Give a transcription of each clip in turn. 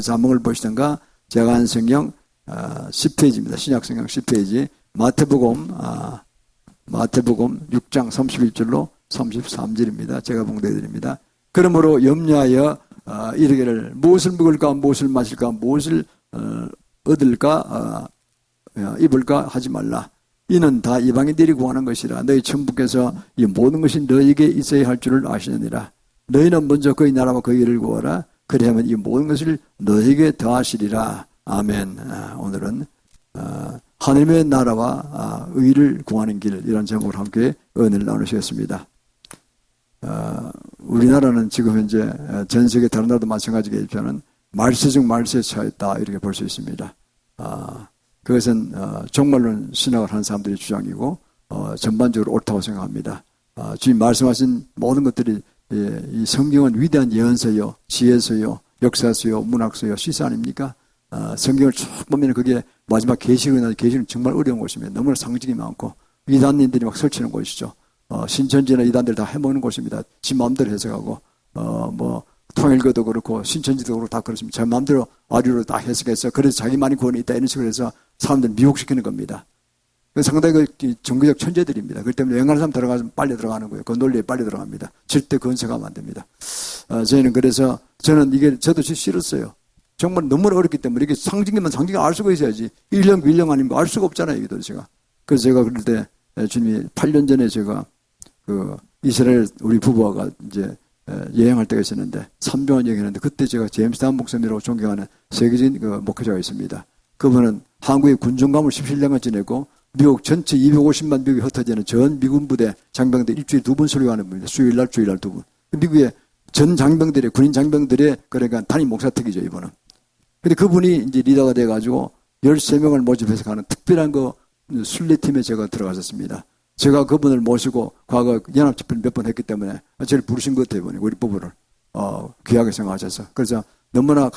자목을 보시던가 제가한성경 10페이지입니다. 신약성경 10페이지 마태복음 6장 31절로 33절입니다. 제가 봉독해드립니다. 그러므로 염려하여 이르기를 무엇을 먹을까 무엇을 마실까 무엇을 얻을까 입을까 하지 말라. 이는 다 이방인들이 구하는 것이라. 너희 천부께서 이 모든 것이 너희에게 있어야 할 줄을 아시느니라. 너희는 먼저 그의 나라와 그의 일을 구하라. 그리하면 이 모든 것을 너희에게 더하시리라. 아멘. 오늘은 하나님의 나라와 의를 구하는 길, 이런 제목으로 함께 은혜를 나누시겠습니다. 우리나라는 지금 현재 전 세계 다른 나라도 마찬가지겠지만 말세 중 말세에 처했다, 이렇게 볼 수 있습니다. 그것은 종말론 신학을 하는 사람들의 주장이고 전반적으로 옳다고 생각합니다. 주님 말씀하신 모든 것들이 이 성경은 위대한 예언서요, 지혜서요, 역사서요, 문학서요, 시사 아닙니까? 성경을 쭉 보면 그게 마지막 계시록이나 계시록은 정말 어려운 곳입니다. 너무나 상징이 많고 이단인들이 막 설치는 곳이죠. 신천지나 이단들 다 해먹는 곳입니다. 지 마음대로 해석하고 통일교도 그렇고 신천지도 그렇고 다 그렇습니다. 제 마음대로 아류로 다 해석해서 그래서 자기만이 구원이 있다 이런 식으로 해서 사람들 미혹시키는 겁니다. 상당히 종교적 천재들입니다. 그렇기 때문에 웬간한 사람 들어가면 빨리 들어가는 거예요. 그 논리에 빨리 들어갑니다. 절대 건색하면 안 됩니다. 저희는 그래서 저는 이게 저도 싫었어요. 정말 너무 어렵기 때문에 이게 상징이면 상징을 알 수가 있어야지. 1년 1년 아니면 알 수가 없잖아요. 이게 제가. 그래서 제가 그럴 때 주님이 8년 전에 제가 이스라엘 우리 부부가 이제 여행할 때가 있었는데 3병원 여행했는데 그때 제가 제임스 단 목사님이라고 존경하는 세계적인 목회자가 있습니다. 그분은 한국의 군종감을 17년간 지내고 미국 전체 250만 미국에 흩어지는 전 미군 부대 장병들 일주일에 2번 설교하는 분입니다. 주일날 2번. 미국의 전 장병들의 군인 장병들의 그러니까 단임 목사택이죠, 이분은. 근데 그분이 이제 리더가 돼가지고 13명을 모집해서 가는 특별한 순례팀에 제가 들어갔었습니다. 제가 그분을 모시고 과거 연합집회를 몇 번 했기 때문에 저를 부르신 것 같아요, 우리 부부를. 귀하게 생각하셔서. 그래서 너무나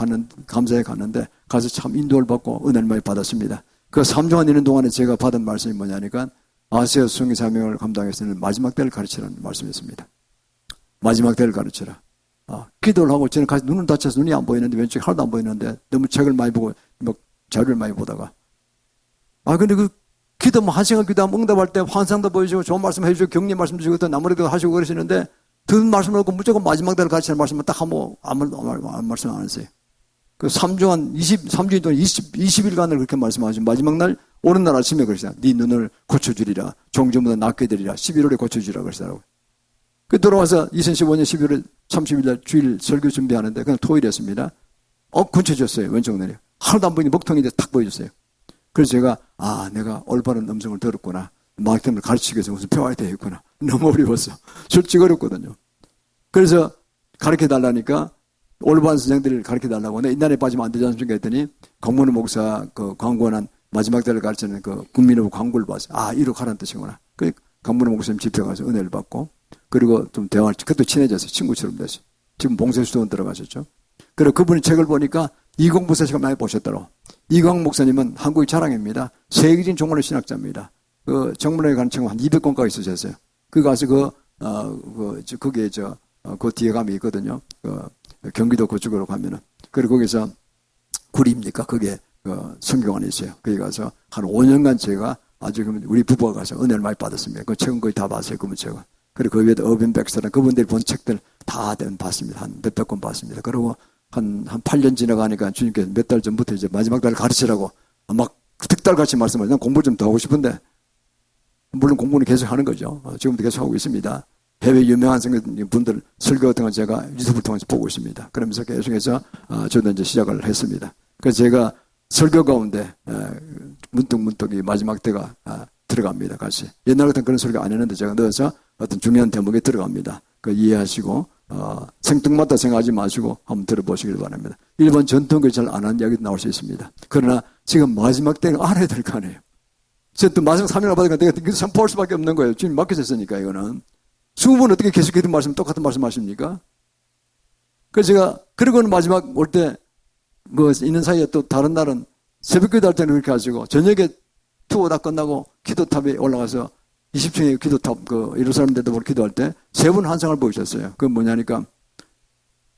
감사해 갔는데 가서 참 인도를 받고 은혜를 많이 받았습니다. 그 3주간 있는 동안에 제가 받은 말씀이 뭐냐니까 아시아 수용의 사명을 감당해서는 마지막 때를 가르치라는 말씀이었습니다. 마지막 때를 가르치라. 기도를 하고 저는 가서 눈을 다쳐서 눈이 안 보이는데 왼쪽이 하나도 안 보이는데 너무 책을 많이 보고 자료를 많이 보다가 근데 기도 1시간 기도하면 응답할 때 환상도 보여주고 좋은 말씀 해주고 격려 말씀 주시고 또 나무래도 하시고 그러시는데 듣는 말씀을 하고 무조건 마지막 때를 가르치는 말씀만 딱 하고 아무 말씀 안 하세요. 그 3주간 23주일 동안 20일간을 그렇게 말씀하시고 마지막 날 오는 날 아침에 그러시잖아요. 네 눈을 고쳐주리라. 종전보다 낫게 되리라. 11월에 고쳐주리라 그러시더라고요. 그 돌아와서 2015년 11월 30일 날 주일 설교 준비하는데 그냥 토요일이었습니다. 고쳐줬어요. 왼쪽 눈이. 하나도 안 보이는데 먹통이 이제 탁 보여줬어요. 그래서 제가 내가 올바른 음성을 들었구나. 마케팅을 가르치기 위해서 무슨 배워야 되겠구나. 너무 어려웠어. 솔직히 어렵거든요. 그래서 가르쳐달라니까 올바른 선생들을 가르쳐달라고 내 인단에 빠지면 안 되지 않습니까 했더니 강문호 목사 광고한 마지막 때를 가르치는 국민의힘 광고를 봤어요. 이로 가라는 뜻이구나. 그 강문호 목사님 집회 가서 은혜를 받고 그리고 좀 대화를 그것도 친해졌어요. 친구처럼 됐어요. 지금 봉쇄수도원 들어가셨죠. 그리고 그분이 책을 보니까 이광 목사님을 많이 보셨더라고. 이광 목사님은 한국의 자랑입니다. 세계적인 종말의 신학자입니다. 정문에 가는 책은 한 200권까지 있으셨어요. 그 가서 거기에 그 뒤에 가면 있거든요. 경기도 그쪽으로 가면은. 그리고 거기서 구리입니까? 그게 성경 안에 있어요. 거기 가서 한 5년간 제가 아주 우리 부부가 가서 은혜를 많이 받았습니다. 그 책은 거의 다 봤어요. 그분 책은. 그리고 그 위에도 어벤백스라는 그분들이 본 책들 다 봤습니다. 한 몇백 권 봤습니다. 그리고 한 8년 지나가니까 주님께서 몇 달 전부터 이제 마지막 달을 가르치라고 막 특달같이 말씀하시고 난 공부 좀 더 하고 싶은데 물론 공부는 계속 하는 거죠. 지금도 계속 하고 있습니다. 해외 유명한 분들 설교 같은 건 제가 유튜브를 통해서 보고 있습니다. 그러면서 계속해서 저도 이제 시작을 했습니다. 그래서 제가 설교 가운데 문득 이 마지막 때가 들어갑니다. 같이. 옛날 같은 그런 설교 안 했는데 제가 넣어서 어떤 중요한 대목에 들어갑니다. 이해하시고 생뚱맞다 생각하지 마시고 한번 들어보시길 바랍니다. 일본 전통을 잘 안 하는 이야기도 나올 수 있습니다. 그러나 지금 마지막 때는 알아야 될 거 아니에요. 또 마지막 3일 받으니까 내가 선포할 수밖에 없는 거예요. 주님 맡겨졌으니까 이거는. 20분 어떻게 계속해도 똑같은 말씀 하십니까? 그래서 제가 그러고는 마지막 올 때 있는 사이에 또 다른 날은 새벽기도 할 때는 그렇게 하시고 저녁에 투어 다 끝나고 기도탑에 올라가서 20층의 기도탑 예루살렘 대도보로 기도할 때 세 분 환상을 보이셨어요. 그건 뭐냐니까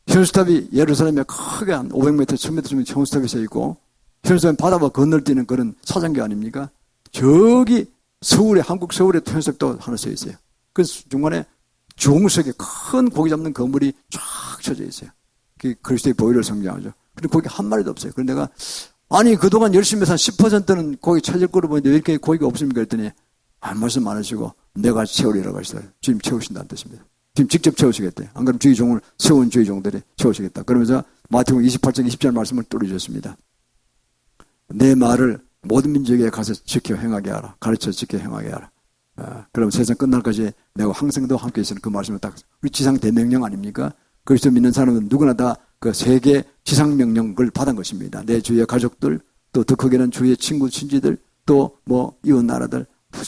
현수탑이 예루살렘에 크게 한 500m, 1000m 정도 현수탑이 서 있고, 현수탑은 바다와 건널뛰는 그런 사장교 아닙니까? 저기 서울에, 한국 서울에 현수탑도 하나 서 있어요. 그 중간에 중석에 큰 고기 잡는 건물이 쫙 쳐져 있어요. 그게 그리스도의 보혈을 상징하죠. 근데 거기 한 마리도 없어요. 그런데 내가, 아니, 그동안 열심히 해서 한 10%는 고기 찾을 거로 보는데 왜 이렇게 고기가 없습니까? 그랬더니, 한 말씀 많으시고, 내가 채우리라고 하시더라고요. 주님 채우신다는 뜻입니다. 지금 직접 채우시겠대요. 안 그러면 주의 종을 세운 주의 종들이 채우시겠다. 그러면서 마태복음 28장 20절 말씀을 뚫어주셨습니다. 내 말을 모든 민족에 가서 지켜 행하게 하라. 가르쳐 지켜 행하게 하라. 그럼 세상 끝날까지 내가 항생도 함께 있으는 그 말씀을 딱, 우리 지상 대명령 아닙니까? 그리스도 믿는 사람은 누구나 다 그 세계 지상 명령을 받은 것입니다. 내 주위의 가족들, 또 더 크게는 주위의 친구, 친지들, 또 뭐 이웃 나라들,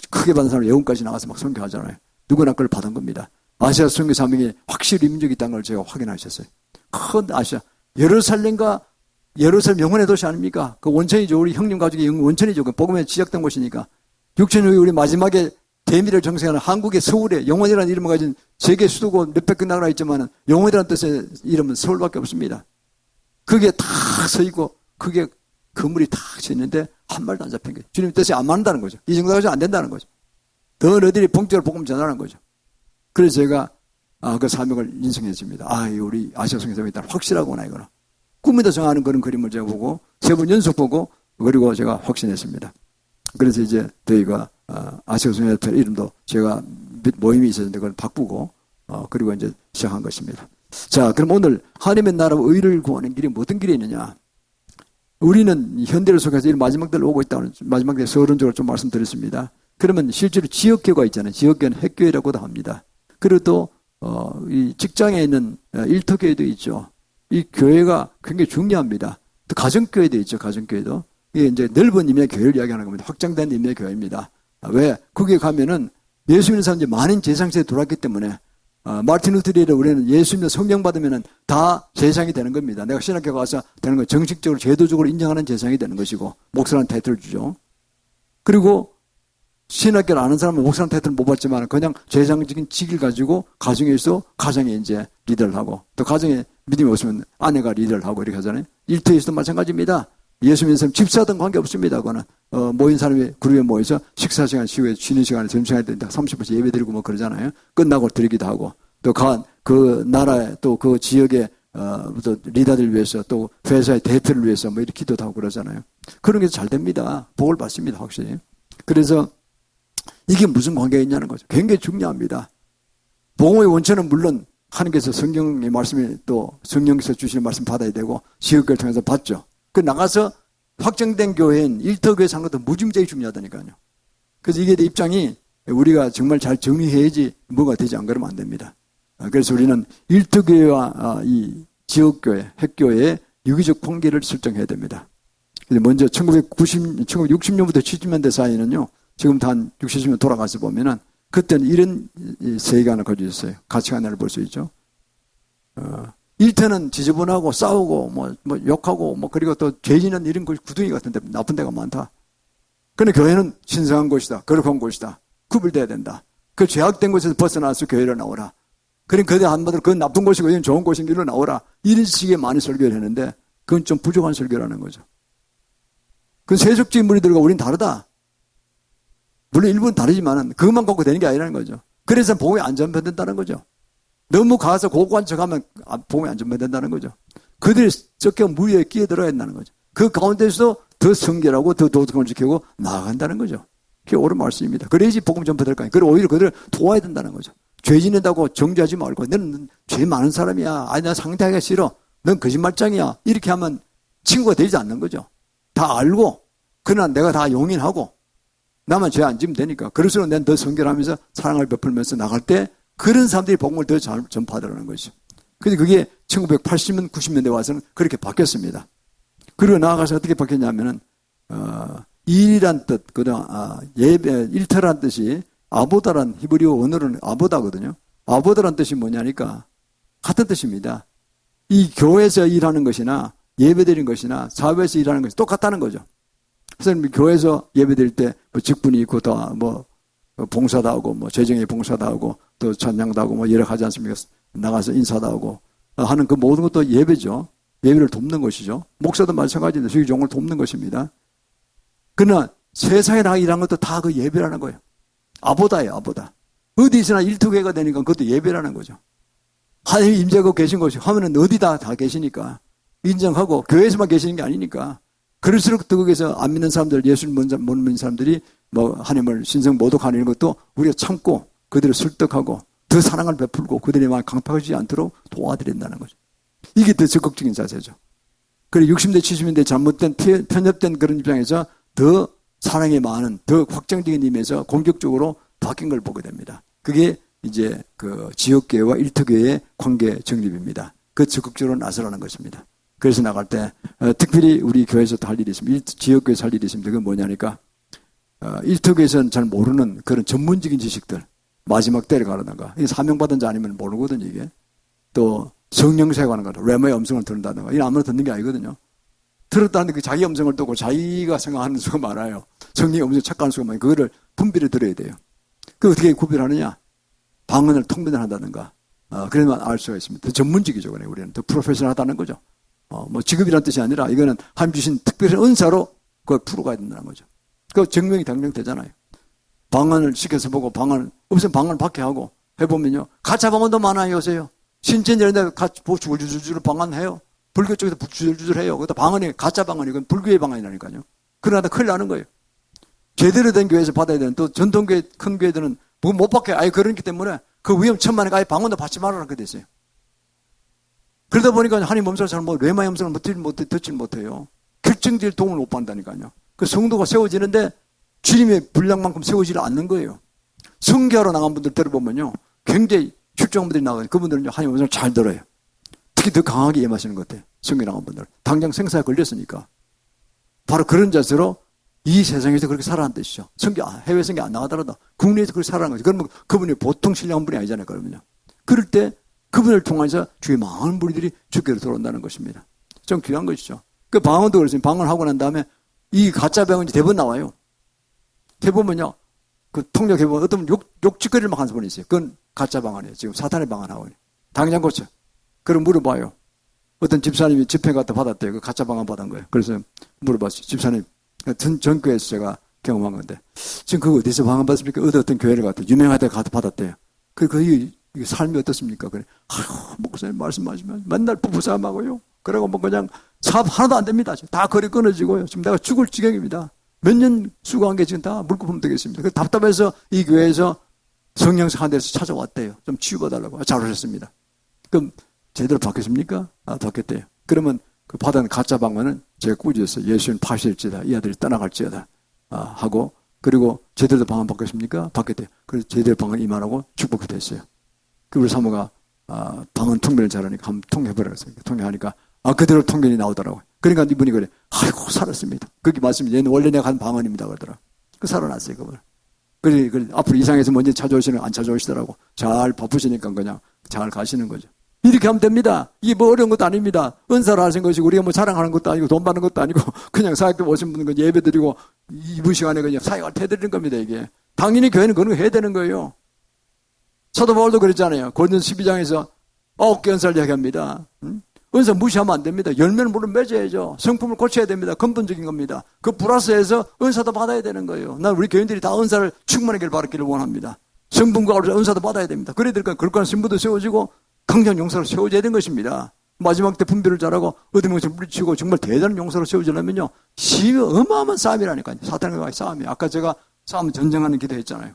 크게 받은 사람 영혼까지 나가서 막 선교하잖아요. 누구나 그걸 받은 겁니다. 아시아 선교 사명이 확실히 민족이 있다는 걸 제가 확인하셨어요. 큰 아시아, 예루살렘 영혼의 도시 아닙니까? 그 원천이죠. 우리 형님 가족의 원천이죠. 그 복음에 지적된 곳이니까. 6천 후에 우리 마지막에 대미를 정생하는 한국의 서울에 영원이라는 이름을 가진 세계 수도고 몇백 개 나라 있지만 영원이라는 뜻의 이름은 서울밖에 없습니다. 그게 다 서 있고 그게 건물이 다 서 있는데 한 말도 안 잡힌 거예요. 주님 뜻이 안 맞는다는 거죠. 이 정도 가지고 안 된다는 거죠. 더 너희들이 본격적으로 복음 전하는 거죠. 그래서 제가 그 사명을 인정했습니다. 우리 아시아 성교사님이 일단 확실하구나 이거는. 꿈에도 정하는 그런 그림을 제가 보고 세 번 연속 보고 그리고 제가 확신했습니다. 그래서 이제 저희가 아시아 성교사 이름도 제가 모임이 있었는데 그걸 바꾸고 그리고 이제 시작한 것입니다. 자, 그럼 오늘 하나님의 나라와 의를 구하는 길이 어떤 길이 있느냐? 우리는 현대를 속해서 이 마지막 때를 오고 있다는 마지막 때 서론적으로 좀 말씀드렸습니다. 그러면 실제로 지역교회가 있잖아요. 지역교회는 핵교회라고도 합니다. 그리고 또 이 직장에 있는 일터교회도 있죠. 이 교회가 굉장히 중요합니다. 또 가정교회도 있죠. 가정교회도. 이게 이제 넓은 임의 교회를 이야기하는 겁니다. 확장된 임의 교회입니다. 왜? 거기에 가면은 예수 믿는 사람들이 많은 제상세에 돌았기 때문에 마르틴 루터리를 우리는 예수 믿는 성령 받으면은 다 제상이 되는 겁니다. 내가 신학교 가서 되는 건 정식적으로 제도적으로 인정하는 제상이 되는 것이고 목사라는 타이틀을 주죠. 그리고 신학교를 아는 사람은 목사라는 타이틀을 못 받지만 그냥 제상적인 직을 가지고 가정에서 가정에 이제 리더를 하고 또 가정에 믿음이 없으면 아내가 리더를 하고 이렇게 하잖아요. 일터에서도 마찬가지입니다. 예수 믿는 사람 집사든 관계없습니다. 그거는 모인 사람이 그룹에 모여서 식사 시간 이후에 쉬는 시간에 점심시간에 30분씩 예배 드리고 뭐 그러잖아요. 끝나고 드리기도 하고 또 그 나라에 또 그 지역의 또 리더들 위해서 또 회사의 대표를 위해서 뭐 이렇게 기도도 하고 그러잖아요. 그런 게 잘 됩니다. 복을 받습니다. 확실히. 그래서 이게 무슨 관계가 있냐는 거죠. 굉장히 중요합니다. 봉헌의 원천은 물론 하나님께서 성경의 말씀이 또 성령께서 주시는 말씀 받아야 되고 지역교회를 통해서 받죠. 그 나가서 확정된 교회인 일터교회 사는 것도 무지무지하게 중요하다니까요. 그래서 이게 입장이 우리가 정말 잘 정리해야지 뭐가 되지 안 그러면 안 됩니다. 그래서 우리는 일터교회와 이 지역교회, 핵교회의 유기적 관계를 설정해야 됩니다. 먼저 1960년부터 70년대 사이는요. 지금부터 한 60, 70년 돌아가서 보면은 그때는 이런 세계관을 가지고 있어요. 가치관을 볼 수 있죠. 일터는 지저분하고 싸우고 뭐 욕하고 뭐 그리고 또 죄지는 이런 걸 구덩이 같은데 나쁜 데가 많다. 그런데 교회는 신성한 곳이다. 거룩한 곳이다. 구별돼야 된다. 그 죄악된 곳에서 벗어나서 교회로 나오라. 그럼 그들 한마디로 그건 나쁜 곳이고 이건 좋은 곳인 길로 나오라. 이런 식의 많은 설교를 했는데 그건 좀 부족한 설교라는 거죠. 그 세속적인 무리들과 우린 다르다. 물론 일부는 다르지만은 그것만 갖고 되는 게 아니라는 거죠. 그래서 복음이 안 전파된다는 거죠. 너무 가서 고고한 척하면 복음이 안 전파된다는 거죠. 그들이 섞여 무리에 끼어들어야 한다는 거죠. 그 가운데서 더 성결하고 더 도덕을 지키고 나아간다는 거죠. 그게 옳은 말씀입니다. 그래야지 복음 전파될 거 아니에요. 그리고 오히려 그들을 도와야 된다는 거죠. 죄 짓는다고 정죄하지 말고 너는 죄 많은 사람이야. 아니 나 상대하기가 싫어. 넌 거짓말장이야. 이렇게 하면 친구가 되지 않는 거죠. 다 알고 그러나 내가 다 용인하고 나만 죄 안 지면 되니까. 그럴수록 난 더 성결하면서 사랑을 베풀면서 나갈 때 그런 사람들이 복음을 더 잘 전파하더라는 거죠. 그래서 그게 1980년, 90년대 와서는 그렇게 바뀌었습니다. 그리고 나아가서 어떻게 바뀌었냐면은, 일이란 뜻, 예배, 일터란 뜻이 아보다란 히브리어 언어로는 아보다거든요. 아보다란 뜻이 뭐냐니까 같은 뜻입니다. 이 교회에서 일하는 것이나 예배드리는 것이나 사회에서 일하는 것이 똑같다는 거죠. 그래서 교회에서 예배드릴 때 뭐 직분이 있고 또 뭐 봉사도 하고 뭐 재정의 봉사도 하고 또 찬양도 하고 뭐 여러 가지 않습니까? 나가서 인사도 하고 하는 그 모든 것도 예배죠. 예배를 돕는 것이죠. 목사도 마찬가지입니다. 저희 종을 돕는 것입니다. 그러나 세상에 나가 일하는 것도 다 그 예배라는 거예요. 아보다예요, 아보다. 어디 있으나 일투개가 되니까 그것도 예배라는 거죠. 하나님이 임재하고 계신 것이 하면은 어디다 다 계시니까 인정하고 교회에서만 계시는 게 아니니까 그럴수록 또 거기서 안 믿는 사람들, 예수를 못 믿는 사람들이 뭐 하나님을 신성 모독하는 것도 우리가 참고 그들을 설득하고 더 사랑을 베풀고 그들이 막 강팍하지 않도록 도와드린다는 거죠. 이게 더 적극적인 자세죠. 그리고 60대, 70대 잘못된 편협된 그런 입장에서 더 사랑이 많은 더 확정적인 의미에서 공격적으로 바뀐 걸 보게 됩니다. 그게 이제 그 지역교회와 일터교회의 관계 정립입니다. 그 적극적으로 나서라는 것입니다. 그래서 나갈 때 특별히 우리 교회에서도 할 일이 있습니다. 지역교회에서 할 일이 있습니다. 그건 뭐냐니까 일터교회에서는 잘 모르는 그런 전문적인 지식들 마지막 때를 가라든가 이게 사명받은 자 아니면 모르거든요. 이게 또 성령세가 하는 거다. 레마의 음성을 듣는다든가 이건 아무나 듣는 게 아니거든요. 들었다는데 그 자기 음성을 듣고 자기가 생각하는 수가 많아요. 성령의 음성 착각하는 수가 많아요. 그거를 분별해 들어야 돼요. 그 어떻게 구별하느냐? 방언을 통변을 한다든가 그러면 알 수가 있습니다. 더 전문적이죠. 우리는 더 프로페셔널하다는 거죠. 뭐 직업이라는 뜻이 아니라 이거는 하나님 주신 특별한 은사로 그걸 풀어가야 된다는 거죠. 그 증명이 당장 되잖아요. 방언을 시켜서 보고 방언 없으면 방언을 받게 하고 해보면요. 가짜 방언도 많아요. 요새요. 신천지인데 주줄주줄 방언해요. 불교 쪽에서 주줄주줄 해요. 그것도 방언이 가짜 방언이 건 불교의 방언이라니까요. 그러다 큰일 나는 거예요. 제대로 된 교회에서 받아야 되는 또 전통교회 큰 교회들은 못 받게 아예 그러기 때문에 그 위험 천만에 아예 방언도 받지 말아라 그렇게 됐어요. 그러다 보니까 하나님 음성을 잘 레마의 음성을 듣지 못해요. 결정적인 도움을 못 받는다니까요. 그 성도가 세워지는데 주님의 분량만큼 세워지지 않는 거예요. 성교하러 나간 분들 들어보면요. 굉장히 출중한 분들이 나가요. 그분들은 하나님 음성을 잘 들어요. 특히 더 강하게 임하시는 것 같아요. 성교 나간 분들. 당장 생사에 걸렸으니까. 바로 그런 자세로 이 세상에서 그렇게 살아가는 뜻이죠. 해외 성교 안 나가더라도 국내에서 그렇게 살아가는 거죠. 그러면 그분이 보통 신령한 분이 아니잖아요. 그러면요. 그럴 때 그분을 통해서 주의 많은 무리들이 주께로 들어온다는 것입니다. 좀 귀한 것이죠. 그 방언도 그렇습니다. 방언하고 난 다음에 이 가짜 방언이 대부분 나와요. 해보면요. 그 통역해보면 어떤 욕짓거리를 막 하는 분이 있어요. 그건 가짜 방언이에요. 지금 사탄의 방언하고. 당장 고쳐. 그럼 물어봐요. 어떤 집사님이 집회 갔다 받았대요. 그 가짜 방언 받은 거예요. 그래서 물어봤어요. 집사님, 전 교회에서 제가 경험한 건데, 지금 그거 어디서 방언 받습니까? 어떤 교회를 갔다 유명한 데 가서 받았대요. 그 삶이 어떻습니까? 그래. 아유, 목사님 말씀하시면 맨날 부부싸움하고요. 그러고 뭐 그냥 사업 하나도 안 됩니다. 다 거리 끊어지고요. 지금 내가 죽을 지경입니다. 몇 년 수고한 게 지금 다 물거품 되겠습니다. 그 답답해서 이 교회에서 성령사 한 데서 찾아왔대요. 좀 치유받아달라고. 잘하셨습니다. 그럼 제대로 받겠습니까? 받겠대요. 그러면 그 받은 가짜 방언은 제가 꾸짖어서 예수는 파실지다. 이 아들이 떠나갈지어다. 하고 그리고 제대로 방언 받겠습니까? 받겠대요. 그래서 제대로 방언 임하라고 축복이 됐어요. 그리고 사모가 방언 통변을 잘하니까 한번 통해보라고 했어요. 통해하니까 그대로 통변이 나오더라고요. 그러니까 이분이 그래. 아이고 살았습니다. 그게 말씀이 얘는 원래 내가 한 방언입니다. 그러더라고요. 그 살아났어요. 그분. 그래 앞으로 이상해서 먼저 찾아오시는 안 찾아오시더라고. 잘 바쁘시니까 그냥 잘 가시는 거죠. 이렇게 하면 됩니다. 이게 뭐 어려운 것도 아닙니다. 은사를 하신 것이고 우리가 뭐 자랑하는 것도 아니고 돈 받는 것도 아니고 그냥 사역도 오신 분은 예배 드리고 이분 시간에 그냥 사역을 해드리는 겁니다. 이게. 당연히 교회는 그런 거 해야 되는 거예요. 사도 바울도 그랬잖아요. 고린도서 12장에서 9개 은사를 이야기합니다. 은사 무시하면 안 됩니다. 열매는 물론 맺어야죠. 성품을 고쳐야 됩니다. 근본적인 겁니다. 그 플러스해서 은사도 받아야 되는 거예요. 난 우리 교인들이 다 은사를 충만하게 받기를 원합니다. 성분과 은사도 받아야 됩니다. 그래야 될까 그럴까는 신부도 세워지고 강력 용사로 세워져야 되는 것입니다. 마지막 때 분별을 잘하고 얻으면서 물리치고 정말 대단한 용사로 세워지려면요. 어마어마한 싸움이라니까요. 사탄과의 싸움이. 아까 제가 싸움 전쟁하는 기도했잖아요.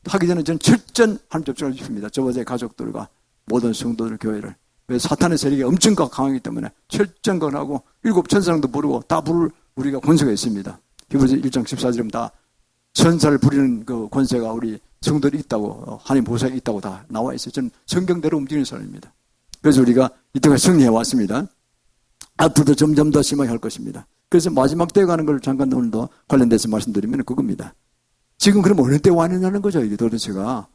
하기 전에 저는 철저한 하나님 접촉을 주십니다. 저와 제 가족들과 모든 성도들 교회를. 왜 사탄의 세력이 엄청 강하기 때문에 철저하고 7천사랑도 부르고 다 부를 우리가 권세가 있습니다. 히브리서 1장 14절에 다 천사를 부리는 그 권세가 우리 성도들이 있다고 하나님 보살이 있다고 다 나와 있어요. 저는 성경대로 움직이는 사람입니다. 그래서 우리가 이때까지 승리해 왔습니다. 앞으로도 점점 더 심하게 할 것입니다. 그래서 마지막 때에 가는 걸 잠깐 오늘도 관련돼서 말씀드리면 그겁니다. 지금 그럼 어느 때 왔느냐는 거죠. 이게 도대체가.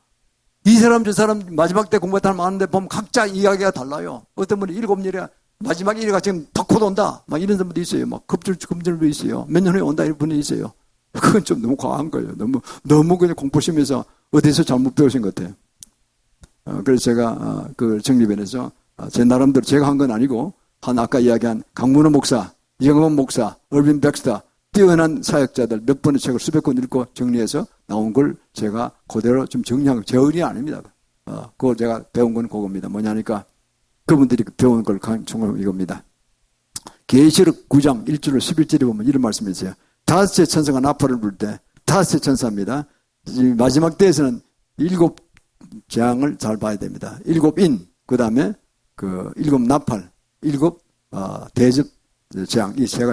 이 사람 저 사람 마지막 때 공부했다는 많은데 보면 각자 이야기가 달라요. 어떤 분이 7일에 마지막 1일가 지금 더 곧 온다. 막 이런 분도 있어요. 막 급절도 있어요. 몇 년 후에 온다 이런 분이 있어요. 그건 좀 너무 과한 거예요. 너무 그냥 공포심에서 어디서 잘못 배우신 것 같아요. 그래서 제가 그 정리변에서 제 나름대로 제가 한 건 아니고, 아까 이야기한 강문호 목사, 이영범 목사, 얼빈 백스터, 뛰어난 사역자들 몇 번의 책을 수백 권 읽고 정리해서 나온 걸 제가 그대로 좀 정리한 거, 제 의리 아닙니다. 그거 제가 배운 건 그겁니다. 뭐냐니까, 그분들이 배운 걸 총괄 이겁니다. 계시록 9장 1절로 11절에 보면 이런 말씀이 있어요. 다섯째 천사가 나팔을 불 때, 다섯째 천사입니다. 마지막 때에서는 7 재앙을 잘 봐야 됩니다. 7 인, 그 다음에 7 나팔, 7 대접 재앙, 이 세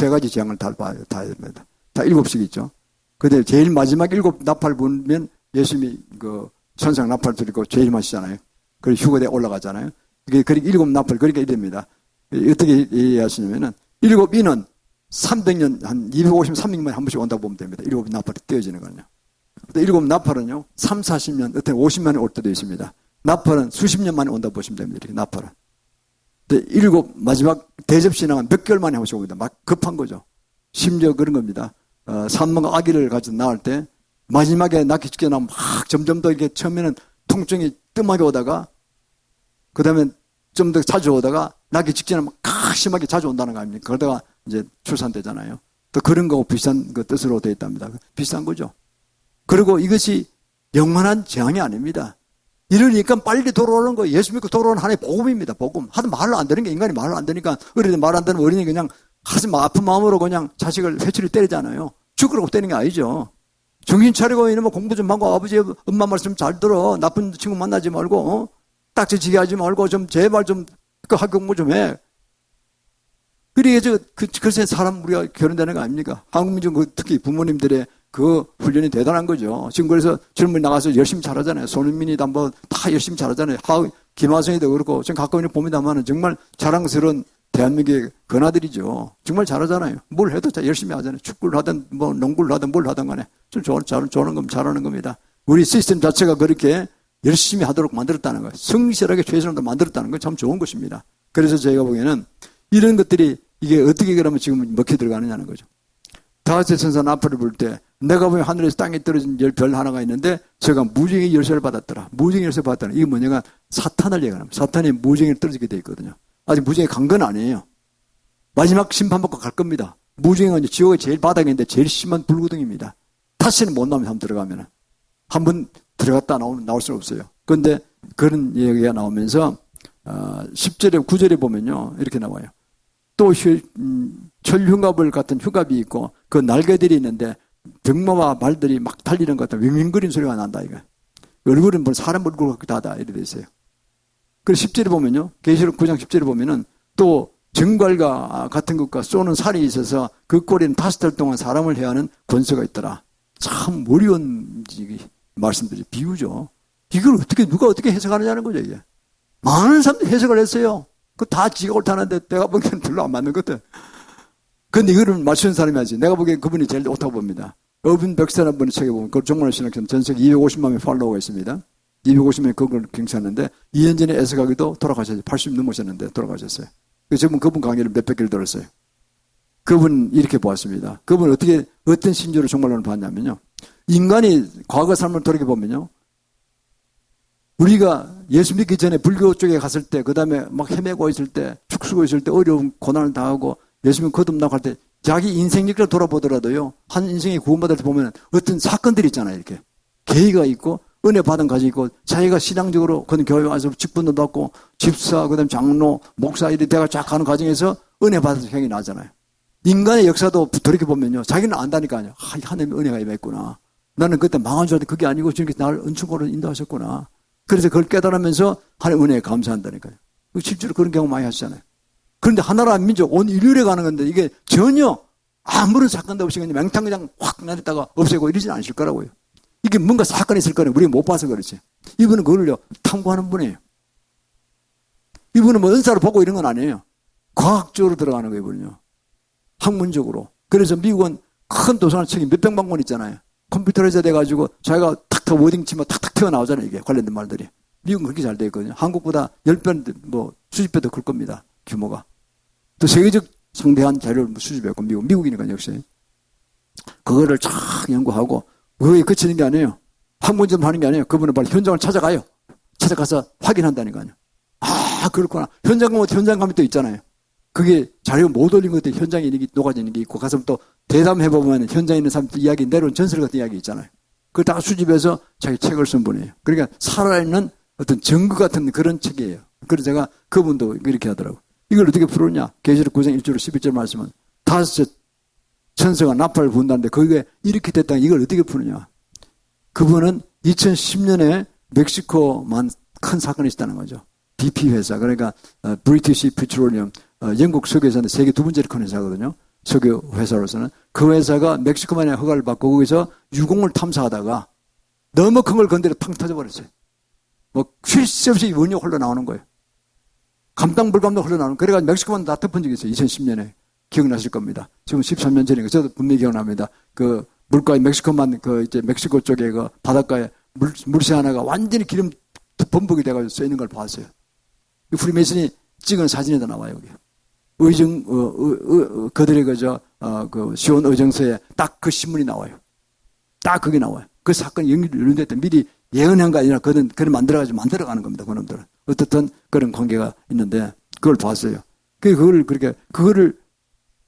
가지 재앙을 다 봐야 됩니다. 다 7씩 있죠. 근데 제일 마지막 7 나팔 불면 예수님이 천상 나팔 들이고 재림하시잖아요. 그리고 휴거대에 올라가잖아요. 그러니까 7 나팔, 그러니까 이럽니다. 어떻게 이해하시냐면은, 7 인은 300년, 한 253년만에 한 번씩 온다고 보면 됩니다. 7 나팔이 떼어지는 거는요. 7 나팔은요, 3, 40년, 어떤 50년에 올 때도 있습니다. 나팔은 수십 년 만에 온다고 보시면 됩니다. 이렇게 나팔은. 근데 7 마지막 대접신앙은 몇 개월 만에 한 번씩 옵니다. 막 급한 거죠. 심지어 그런 겁니다. 산모가 아기를 가지고 낳을 때, 마지막에 낳기 직전에 막 점점 더 이렇게 처음에는 통증이 뜸하게 오다가, 그 다음에 좀 더 자주 오다가, 낳기 직전에 막 심하게 자주 온다는 거 아닙니까? 그러다가 이제 출산되잖아요. 또 그런 거하고 비슷한 그 뜻으로 되어 있답니다. 비슷한 거죠. 그리고 이것이 영원한 재앙이 아닙니다. 이러니까 빨리 돌아오는 거, 예수 믿고 돌아오는 하나의 복음입니다. 복음. 하도 말로 안 되는 게, 인간이 말로 안 되니까, 어린이 말 안 되는 어린이 그냥 가슴 아픈 마음으로 그냥 자식을 회초리 때리잖아요. 죽으라고 때리는 게 아니죠. 정신 차리고 이러면 공부 좀 하고 아버지, 엄마 말씀 잘 들어. 나쁜 친구 만나지 말고, 딱지치기 하지 말고 좀 제발 좀 학교 공부 좀 해. 그래서 글쎄 사람 우리가 결혼되는 거 아닙니까? 한국 민족 특히 부모님들의 그 훈련이 대단한 거죠. 지금 그래서 젊은이 나가서 열심히 잘하잖아요. 손흥민이다 뭐 다 열심히 잘하잖아요. 김하성이도 그렇고 지금 가끔 봅니다만 정말 자랑스러운 대한민국의 건아들이죠. 정말 잘하잖아요. 뭘 해도 열심히 하잖아요. 축구를 하든 뭐 농구를 하든 뭘 하든 간에 좀 잘하는 겁니다. 우리 시스템 자체가 그렇게 열심히 하도록 만들었다는 거예요. 성실하게 최선을 만들었다는 건 참 좋은 것입니다. 그래서 제가 보기에는 이런 것들이 이게 어떻게 그러면 지금 먹혀 들어가느냐는 거죠. 다섯째 천사 나팔을 불 때 내가 보면 하늘에서 땅에 떨어진 별 하나가 있는데 제가 무지개 열쇠를 받았더라. 무지개 열쇠 받았더라. 이게 뭐냐면 사탄을 얘기합니다. 사탄이 무지개를 떨어지게 돼 있거든요. 아직 무지개 간 건 아니에요. 마지막 심판받고 갈 겁니다. 무지개가 이제 지옥의 제일 바닥인데 제일 심한 불구덩입니다. 다시는 못 나오면 한번 들어가면 한번 들어갔다 나올 수는 없어요. 그런데 그런 얘기가 나오면서 10절에 9절에 보면요 이렇게 나와요. 또 철흉갑을 같은 흉갑이 있고 그 날개들이 있는데 병마와 말들이 막 달리는 것 같은 윙윙거리는 소리가 난다 이거. 얼굴은 뭐 사람 얼굴 같기도 하다 이렇게 돼 있어요. 그래서 10절에 보면요 계시록 9장 10절에 보면은 또 정갈과 같은 것과 쏘는 살이 있어서 그 꼬리는 5달 동안 사람을 해하는 권세가 있더라. 참 어려운 말씀들이 비유죠. 이걸 누가 어떻게 해석하느냐는 거죠 이게. 많은 사람들이 해석을 했어요. 그 다 지가 옳다는데 내가 보기에는 별로 안 맞는 것들. 근데 이거를 맞추는 사람이 하지. 내가 보기엔 그분이 제일 옳다고 봅니다. 얼빈 백스터라는 분의 책에 보면 그걸 정말 신학생 전 세계 250만 명의 팔로워가 있습니다. 250명이 그걸 경찰하는데 2년 전에 애석하기도 돌아가셨어요. 80 넘으셨는데 돌아가셨어요. 그래서 그분 강의를 몇백 개를 들었어요. 그분 이렇게 보았습니다. 그분 어떤 신조를 정말로 봤냐면요. 인간이 과거 삶을 돌이켜보면요. 우리가 예수 믿기 전에 불교 쪽에 갔을 때, 그 다음에 막 헤매고 있을 때, 축수고 있을 때, 어려운 고난을 당하고, 예수 믿고 거듭나고 할 때, 자기 인생 얘기를 돌아보더라도요, 한 인생이 구원받을 때 보면 어떤 사건들이 있잖아요, 이렇게. 계기가 있고, 은혜 받은 가지 있고, 자기가 신앙적으로, 그런 교회 와서 직분도 받고, 집사, 그 다음에 장로, 목사, 이렇게 대가 쫙 가는 과정에서 은혜 받은 생각이 나잖아요. 인간의 역사도 돌이켜보면요, 자기는 안다니까요. 하나님의 은혜가 임했구나. 나는 그때 망한 줄 알았는데 그게 아니고, 지금 나를 은총으로 인도하셨구나. 그래서 그걸 깨달으면서 하나님 은혜에 감사한다니까요. 실제로 그런 경우 많이 하시잖아요. 그런데 하나라 민족, 온 인류에 가는 건데 이게 전혀 아무런 사건도 없이 그냥 맹탕 그냥 확 나랬다가 없애고 이러진 않으실 거라고요. 이게 뭔가 사건이 있을 거는 우리가 못 봐서 그렇지. 이분은 그걸요, 탐구하는 분이에요. 이분은 뭐 은사를 보고 이런 건 아니에요. 과학적으로 들어가는 거예요, 이분은요. 학문적으로. 그래서 미국은 큰 도서관 책이 몇백만 권 있잖아요. 컴퓨터라이저 돼가지고 자기가 탁탁 워딩 치면 탁탁 튀어나오잖아요. 이게 관련된 말들이. 미국은 그렇게 잘 되어 있거든요. 한국보다 10배, 뭐 수십 배 더 클 겁니다. 규모가. 또 세계적 성대한 자료를 수집했고 미국이니까 역시. 그거를 쫙 연구하고 그거에 그치는 게 아니에요. 학문점 하는 게 아니에요. 그분은 빨리 현장을 찾아가요. 찾아가서 확인한다니까요. 그렇구나. 현장 가면 현장 가면 또 있잖아요. 그게 자료가 못 올린 것도 현장에 녹아져 있는 게 있고, 가서 또 대담해보면 현장에 있는 사람들 이야기, 내려온 전설 같은 이야기 있잖아요. 그걸 다 수집해서 자기 책을 쓴 분이에요. 그러니까 살아있는 어떤 증거 같은 그런 책이에요. 그래서 제가 그분도 이렇게 하더라고요. 이걸 어떻게 풀었냐? 계시록 9장 1절 11절 말씀은 다섯 천사가 나팔을 분다는데 거기에 이렇게 됐다. 이걸 어떻게 푸느냐? 그분은 2010년에 멕시코만 큰 사건이 있었다는 거죠. BP 회사, 그러니까 브리티시 페트롤리엄, 영국 석유회사인데 세계 두 번째로 큰 회사거든요. 석유 회사로서는. 그 회사가 멕시코만에 허가를 받고 거기서 유공을 탐사하다가 너무 큰 걸 건드려 탕 터져버렸어요. 뭐 쉴 새 없이 원료 흘러나오는 거예요. 감당불감도 흘러나오는 거예요. 그래가지고 멕시코만 다 덮은 적이 있어요. 2010년에. 기억나실 겁니다. 지금 13년 전이니까 저도 분명히 기억납니다. 그 물가에 멕시코만 이제 멕시코 쪽에 그 바닷가에 물새 하나가 완전히 기름 범벅이 돼가지고 써 있는 걸 봤어요. 프리메이슨이 찍은 사진에도 나와요, 여기. 그들의 그 시온 의정서에 딱 그 신문이 나와요. 딱 그게 나와요. 그 사건이 연루됐다. 미리 예언한 거 아니라 그런 만들어가는 겁니다, 그놈들은. 어떻든 그런 관계가 있는데, 그걸 봤어요. 그거를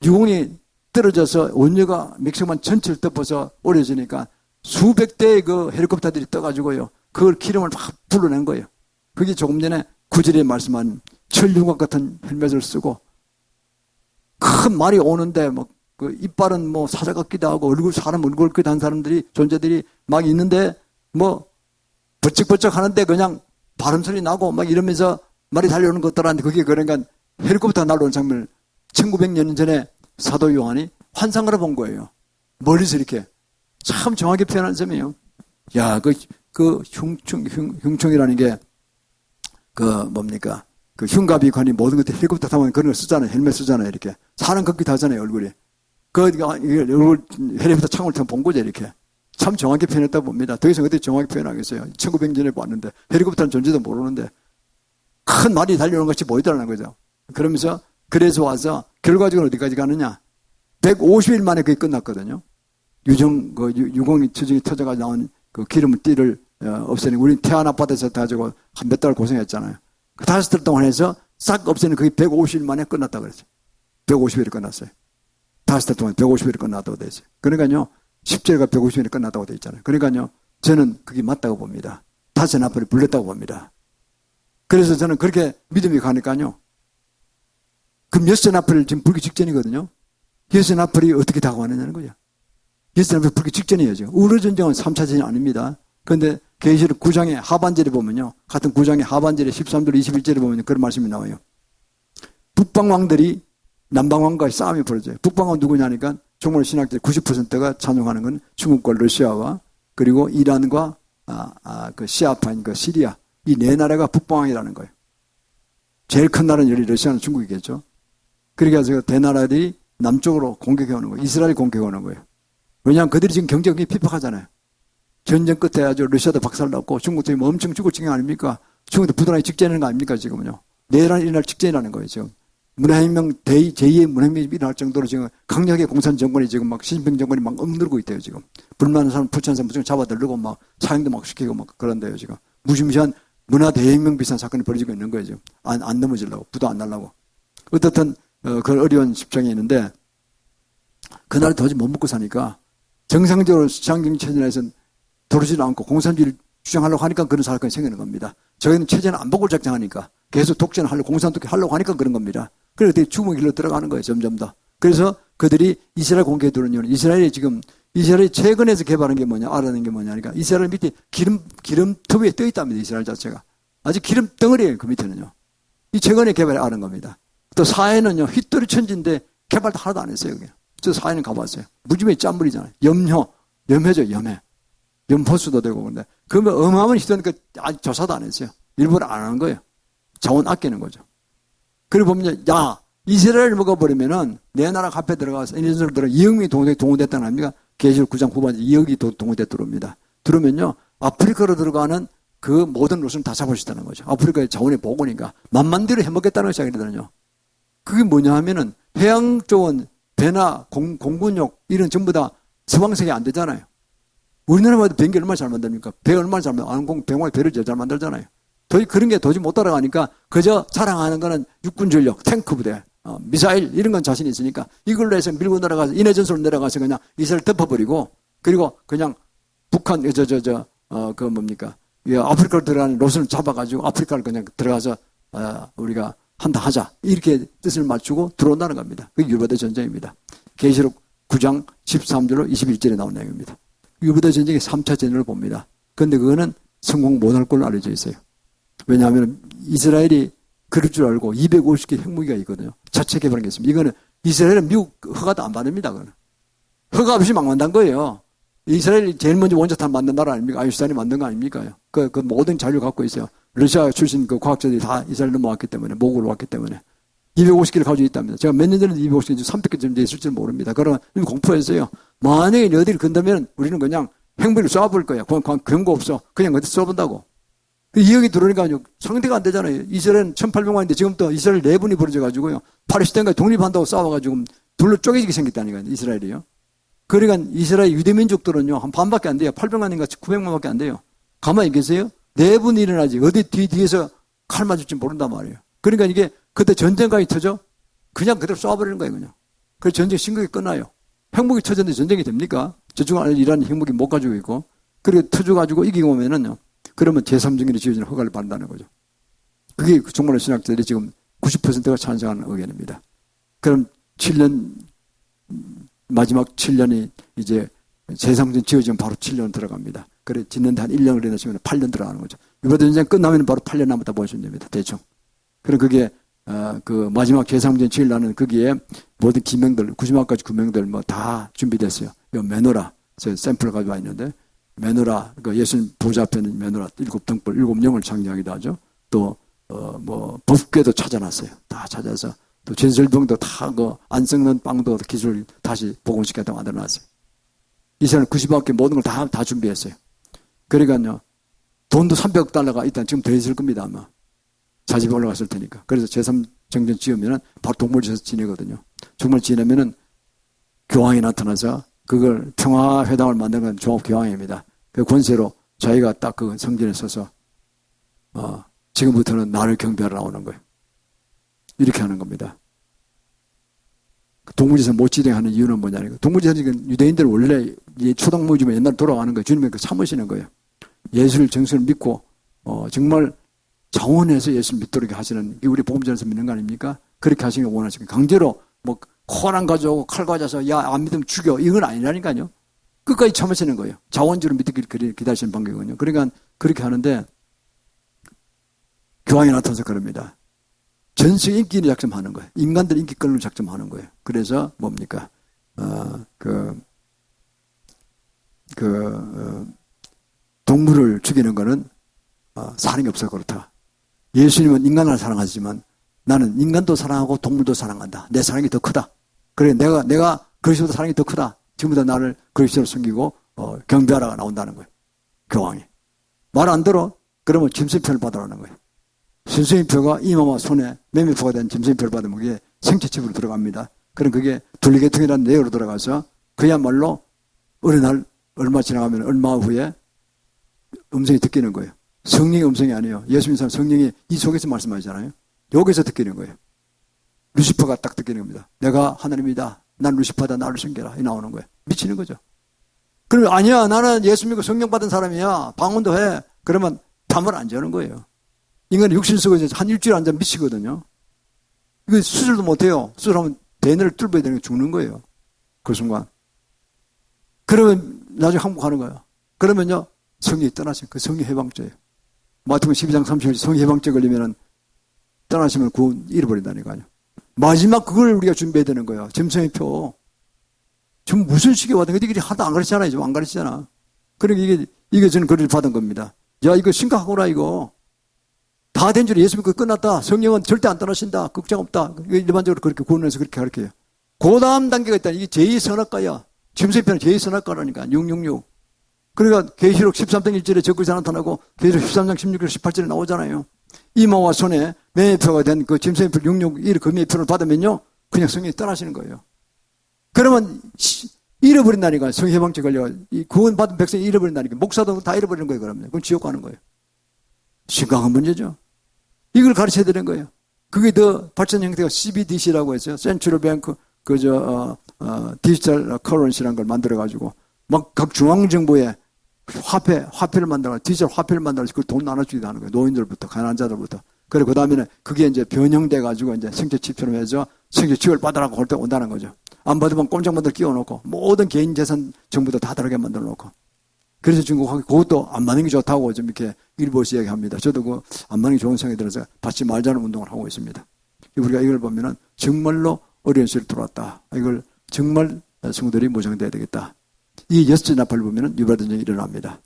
유공이 떨어져서 원료가 멕시코만 전체를 덮어서 오래지니까 수백 대의 그 헬리콥터들이 떠가지고요. 그걸 기름을 막 불러낸 거예요. 그게 조금 전에 구절에 말씀한 천륜각 같은 헬멧을 쓰고 큰 말이 오는데 뭐 그 이빨은 뭐 사자 같기도 하고 사람 얼굴 같기도 한 존재들이 막 있는데 뭐 버쩍버쩍 하는데 그냥 바람 소리 나고 막 이러면서 말이 달려오는 것들한테 그게 그러니까 헬리콥터 날아오는 장면을 1900년 전에 사도 요한이 환상으로 본 거예요. 멀리서 이렇게. 참 정확히 표현한 점이에요. 야, 그 흉총이라는 게, 뭡니까? 그 흉가비관이 모든 것들 헬리콥터 타면 그런 거 쓰잖아요. 헬멧 쓰잖아요. 이렇게. 사람 걷기도 하잖아요. 얼굴이. 얼굴 헬리콥터 창을 본 거죠. 이렇게. 참 정확히 표현했다고 봅니다. 더 이상 어떻게 정확히 표현하겠어요. 1900년에 봤는데 헬리콥터는 존재도 모르는데 큰 말이 달려오는 것이 보이더라는 거죠. 그러면서 그래서 와서 결과적으로 어디까지 가느냐? 150일 만에 그게 끝났거든요. 유공이 처정이 터져가지고 나온 그 기름띠를 없애는, 우리는 태안 아파트에서 가지고 한 몇 달 고생했잖아요. 그 5달 동안 해서 싹 없애는 그게 150일 만에 끝났다 그랬어요. 150일이 끝났어요. 5달 동안 150일이 끝났다고 돼 있어요. 그러니까요, 10절가 150일이 끝났다고 돼 있잖아요. 그러니까요, 저는 그게 맞다고 봅니다. 다시 나팔이 불렸다고 봅니다. 그래서 저는 그렇게 믿음이 가니까요, 그럼 여섯 나팔을 지금 불기 직전이거든요. 여섯 나팔이 어떻게 다가오느냐는 거죠. 여섯 나팔이 불기 직전이에요, 지금. 우르전쟁은 3차 전쟁이 아닙니다. 그런데 계시록 9장의 하반절에 보면요. 같은 9장의 하반절에 13절 21절에 보면 그런 말씀이 나와요. 북방왕들이 남방왕과 싸움이 벌어져요. 북방왕은 누구냐니까 정말 신학者 90%가 찬용하는 건 중국과 러시아와 그리고 이란과 그 시아파인 그 시리아, 이 네 나라가 북방왕이라는 거예요. 제일 큰 나라는 여기 러시아는 중국이겠죠. 그래서 대나라들이 남쪽으로 공격해 오는 거예요. 이스라엘이 공격해 오는 거예요. 왜냐하면 그들이 지금 경제가 핍박하잖아요. 전쟁 끝에 아주 러시아도 박살났고 중국도 엄청 죽을 지경 아닙니까? 중국도 부도나기 직전인 거 아닙니까, 지금은요? 내일 일어날 직전이라는 거예요, 지금. 문화혁명, 제2의 문화혁명이 일어날 정도로 지금 강력하게 공산 정권이 지금 막 시진핑 정권이 막 억누르고 있대요, 지금. 불만한 사람, 부천 사람 무조건 잡아들고 막 사형도 막 시키고 막 그런데요, 지금. 무시무시한 문화 대혁명 비슷한 사건이 벌어지고 있는 거예요, 지금. 안 넘어지려고, 부도 안 날라고. 어떻든, 그 어려운 십장에 있는데, 그날 도저히 못 먹고 사니까, 정상적으로 시장경제체제에서는 도르지도 않고 공산주의를 주장하려고 하니까 그런 사건이 생기는 겁니다. 저희는 체제는 안 바꿀 작정하니까, 계속 독재는 하려고, 공산 독재 하려고 하니까 그런 겁니다. 그래서 되게 죽음의 길로 들어가는 거예요, 점점 더. 그래서 그들이 이스라엘 공격에 들어오는 이유는 이스라엘이 최근에서 개발한 게 뭐냐, 알아낸 게 뭐냐, 그러니까 이스라엘 밑에 기름터 위에 떠 있답니다, 이스라엘 자체가. 아직 기름 덩어리예요, 그 밑에는요. 이 최근에 개발해 아는 겁니다. 또 사해는요, 휘뚜리 천지인데 개발도 하나도 안 했어요, 그게. 저 사해는 가봤어요. 무지개 짠물이잖아요. 염해죠, 염해. 염포수도 되고, 근데. 그러면 어마어마한 휘뚜리니까 아직 조사도 안 했어요. 일부러 안 하는 거예요. 자원 아끼는 거죠. 그리고 보면, 야, 이스라엘을 먹어버리면은 내 나라 앞에 들어가서 이스라엘 들어 2억 명이 동원됐다는 겁니까? 계시록 9장 후반에 2억이 동원돼 들어옵니다. 들어오면요, 아프리카로 들어가는 그 모든 루트는 다 잡을 수 있다는 거죠. 아프리카의 자원의 복원이니까 만만대로 해먹겠다는 것이 아니거든요. 그게 뭐냐 하면은 해양 쪽은 배나 공군용 이런 전부 다 서방색이 안 되잖아요. 우리나라만 해도 비행기 얼마나 잘 만듭니까? 배 얼마나 잘 만들어요? 항공, 배를 제일 잘 만들잖아요. 도저히 그런 게 도저히 못 따라가니까 그저 자랑하는 거는 육군 전력, 탱크 부대, 미사일 이런 건 자신이 있으니까 이걸로 해서 밀고 내려가서 인해 전술로 내려가서 그냥 이스라엘 덮어버리고 그리고 그냥 북한 그 뭡니까 아프리카로 들어가는 로선을 잡아가지고 아프리카를 그냥 들어가서 우리가 하자 이렇게 뜻을 맞추고 들어온다는 겁니다. 그게 유보대 전쟁입니다. 계시록 9장 13절로 21절에 나온 내용입니다. 유보대 전쟁의 3차 전쟁을 봅니다. 그런데 그거는 성공 못할 걸로 알려져 있어요. 왜냐하면 이스라엘이 그럴 줄 알고 250개 핵무기가 있거든요. 자체 개발한 게 있습니다. 이거는 이스라엘은 미국 허가도 안 받습니다. 그거는. 허가 없이 막 만든 거예요. 이스라엘이 제일 먼저 원자탄 만든 나라 아닙니까? 아인슈타인이 만든 거 아닙니까? 그 모든 자료를 갖고 있어요. 러시아 출신 그 과학자들이 다 이스라엘 넘어왔기 때문에, 모국으로 왔기 때문에. 250개를 가지고 있답니다. 제가 몇 년 전에 250개, 300개 정도 있을 줄 모릅니다. 그러면 공포했어요. 만약에 어디를 건드면 우리는 그냥 핵무기를 쏴볼 거야. 그런 거 없어. 그냥 어디 쏴본다고. 이 얘기 들으니까 상대가 안 되잖아요. 이스라엘은 1800만인데 지금 또 이스라엘 내분이 벌어져가지고요. 팔레스타인과 독립한다고 싸워가지고 둘로 쪼개지게 생겼다니까요. 이스라엘이요. 그러니까 이스라엘 유대민족들은요. 한 반밖에 안 돼요. 800만인가 900만밖에 안 돼요. 가만히 계세요. 내분이 일어나지. 어디 뒤에서 칼 맞을지 모른단 말이에요. 그러니까 이게 그때 전쟁까지 터져 그냥 그대로 쏴버리는 거예요. 그냥. 그래서 전쟁 심각하게 끝나요. 핵무기 터졌는데 전쟁이 됩니까? 저쪽 안에 이란 핵무기 못 가지고 있고. 그리고 터져가지고 이기고 오면은요. 그러면 제3정권이 지어지는 허가를 받는다는 거죠. 그게 정말로 신학자들이 지금 90%가 찬성하는 의견입니다. 그럼 7년, 마지막 7년이 이제 제3정 지어지면 바로 7년 들어갑니다. 그래, 짓는데 한 1년을 내놓으시면 8년 들어가는 거죠. 유보대 전쟁 끝나면 바로 8년 남았다 보시면 됩니다. 대충. 그럼 그게, 그 마지막 제3정 지으려는 거기에 모든 기명들, 90만까지 구명들 뭐 다 준비됐어요. 요 메노라, 제 샘플을 가져와 있는데, 메노라, 그 예수님 보좌 앞에 있는 메노라 7등불, 7영을 창조하기도 하죠. 또, 법궤도 찾아놨어요. 다 찾아서. 또 전설병도 다 안 썩는 빵도 기술 다시 복원시켰다고 만들어놨어요. 이스라엘 90만 모든 걸 다 준비했어요. 그러니까요, 돈도 300억 달러가 일단 지금 더 있을 겁니다, 아마. 자집에 올라갔을 테니까. 그래서 제3정전 지으면은 바로 동물지에서 지내거든요. 정말 지내면은 교황이 나타나서 그걸 평화회담을 만드는 건 종합교황입니다. 그 권세로 자기가 딱 그 성전에 서서, 지금부터는 나를 경배하러 나오는 거예요. 이렇게 하는 겁니다. 동물제사 못 진행하는 이유는 뭐냐니까. 동물제사는 유대인들은 원래 초당무지만 옛날 돌아가는 거예요. 주님이 그 참으시는 거예요. 예수를 정신을 믿고, 정말 자원해서 예수를 믿도록 하시는, 이게 우리 복음전에서 믿는 거 아닙니까? 그렇게 하시는 거 원하시고, 강제로 뭐, 코란 가져오고 칼 가져서, 야, 안 믿으면 죽여. 이건 아니라니까요. 끝까지 참으시는 거예요. 자원주를 믿기를 기다리시는 방법이거든요. 그러니까 그렇게 하는데, 교황이 나타나서 그럽니다. 전세 인기를 작점하는 거예요. 인간들 인기권을 작점하는 거예요. 그래서 뭡니까? 동물을 죽이는 거는 사랑이 없어 그렇다. 예수님은 인간을 사랑하지만 나는 인간도 사랑하고 동물도 사랑한다. 내 사랑이 더 크다. 그래 내가 그리스도보다 사랑이 더 크다. 지금부터 나를 그리스도로 섬기고 경배하라가 나온다는 거예요. 교황이. 말 안 들어? 그러면 짐승표를 받으라는 거예요. 짐승표가 이마와 손에 매매표가 된 짐승표를 받으면 그게 생체첩으로 들어갑니다. 그럼 그게 둘리계통이라는 내용으로 들어가서 그야말로 어느 날 얼마 지나가면 얼마 후에 음성이 듣기는 거예요. 성령의 음성이 아니에요. 예수 믿는 사람 성령이 이 속에서 말씀하시잖아요. 여기서 듣기는 거예요. 루시퍼가 딱 듣기는 겁니다. 내가 하나님이다. 난 루시퍼다. 나를 섬겨라. 이 나오는 거예요. 미치는 거죠. 그러면 아니야. 나는 예수 믿고 성령 받은 사람이야. 방언도 해. 그러면 잠을 안 자는 거예요. 인간은 육신 속에서 한 일주일 앉아 미치거든요. 이거 수술도 못해요. 수술하면 대뇌를 뚫어야 되는 게 죽는 거예요. 그 순간. 그러면 나중에 항복하는 거예요. 그러면요. 성령이 떠나시면 그 성령 해방죄예요. 마태복음 12장 30절 성령 해방죄 걸리면은 떠나시면 구원 잃어버린다니까요. 마지막 그걸 우리가 준비해야 되는 거예요. 점성의 표. 좀 무슨 식이 와도 이들이 하나도 안 가르치잖아요. 좀 안 가르치잖아. 그러니까 이게 저는 그를 받은 겁니다. 야, 이거 심각하구나, 이거. 다 된 줄 예수 믿고 끝났다. 성령은 절대 안 떠나신다. 걱정 없다. 일반적으로 그렇게 구원해서 그렇게 가르쳐요. 그 다음 단계가 있다. 이게 제2선악과야. 짐승편은 제2선악과라니까. 666. 그러니까 계시록 13장 1절에 적그리스도 나타나고 계시록 13장 16절 18절에 나오잖아요. 이마와 손에 매표가 된 그 짐승표 661 그 매표를 받으면요. 그냥 성령이 떠나시는 거예요. 그러면 잃어버린다니까. 성해방죄 걸려. 이 구원받은 백성이 잃어버린다니까. 목사도 다 잃어버리는 거예요. 그러면. 그럼 지옥 가는 거예요. 심각한 문제죠. 이걸 가르쳐야 되는 거예요. 그게 더 발전 형태가 CBDC라고 했어요. 센트럴 뱅크, 디지털 커런시라는 걸 만들어가지고, 막 각 중앙정부에 화폐를 만들어가지고, 디지털 화폐를 만들어가지고, 그걸 돈 나눠주기도 하는 거예요. 노인들부터, 가난자들부터. 그리고 그 다음에는 그게 이제 변형돼가지고, 이제 생체칩처럼 해서 생체칩을 받으라고 할 때 온다는 거죠. 안 받으면 꼼짝만들 끼워놓고, 모든 개인 재산 정보도 다 다르게 만들어 놓고. 그래서 중국하고 그것도 안 맞는 게 좋다고 좀 이렇게 일부에서 이야기합니다. 저도 그 안 맞는 게 좋은 생각이 들어서 받지 말자는 운동을 하고 있습니다. 우리가 이걸 보면은 정말로 어려운 시를 들어왔다. 이걸 정말 성도들이 모정돼야 되겠다. 이 여섯째 나팔을 보면은 유발전쟁이 일어납니다.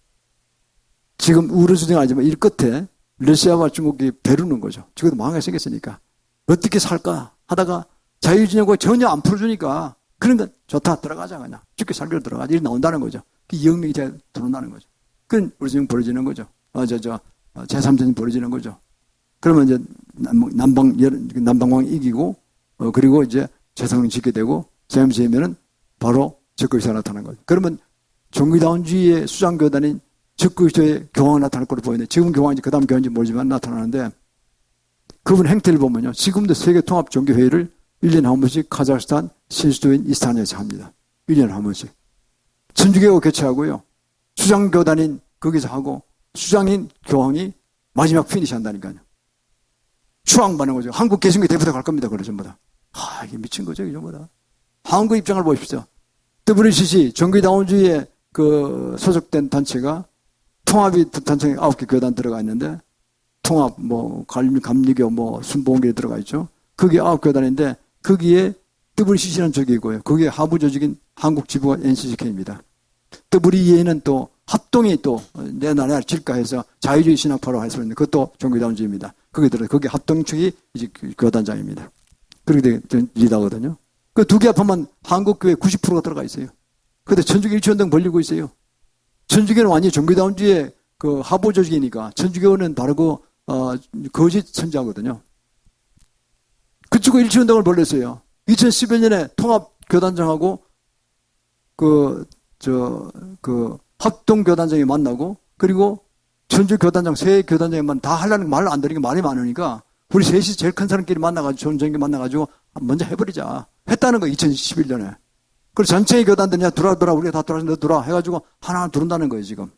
지금 우르주쟁 아니지만 이 끝에 러시아와 중국이 배르는 거죠. 지금도 망하게 생겼으니까. 어떻게 살까 하다가 자유진영과 전혀 안 풀어주니까 그런 건 좋다. 들어가자 그냥. 죽게 살기로 들어가자. 이렇게 나온다는 거죠. 그 영명이 들어온다는 거죠. 그건 우르주쟁 벌어지는 거죠. 제3전이 벌어지는 거죠. 그러면 이제 남방왕이 이기고, 그리고 이제 재성을 짓게 되고, 제3전이면은 바로 적그리스도가 나타나는 거죠. 그러면 종교다운주의의 수장교단인 적그리스도의 교황이 나타날 거로 보이는데, 지금 교황인지 그 다음 교황인지 모르지만 나타나는데, 그분 행태를 보면요. 지금도 세계통합종교회의를 1년에 한 번씩 카자흐스탄 신수도인 이스탄에서 합니다. 1년에 한 번씩. 천주교가 개최하고요. 수장교단인 거기서 하고, 수장인 교황이 마지막 피니시 한다니까요. 추앙받는 거죠. 한국 개신교 대표도 갈 겁니다. 그래, 전부 다. 이게 미친 거죠, 이게 전부 다. 한국 입장을 보십시오. WCC, 종교다운주의에 소속된 단체가 통합이 단체에 9개 교단 들어가 있는데, 통합, 감리교, 순복음교에 들어가 있죠. 그게 9교단인데, 거기에 WCC라는 조직이고요. 거기에 하부 조직인 한국 지부가 NCCK입니다. WEA는 또 합동이 또 내 나라 질까해서 자유주의 신학파로 할 수 있는 그것도 종교다운주의입니다. 거기 합동측이 이제 교단장입니다. 그렇게 리더거든요. 그 두 개 합하면 한국교회 90%가 들어가 있어요. 그런데 천주교 일치운동 벌리고 있어요. 천주교는 완전히 종교다운주의의 그 하부 조직이니까 천주교는 바로 거짓 선지하거든요. 그쪽은 일치운동을 벌렸어요. 2011년에 통합교단장하고 합동교단장이 만나고, 그리고 천주교단장, 세 교단장만 다 하려는 말 안 들으니까 말이 많으니까, 우리 셋이 제일 큰 사람끼리 만나가지고, 전쟁기 만나가지고, 먼저 해버리자. 했다는 거, 2011년에. 그리고 전체의 교단들이 들어와, 우리가 다 들어와서 너 들어와. 해가지고, 하나 들어온다는 거예요, 지금.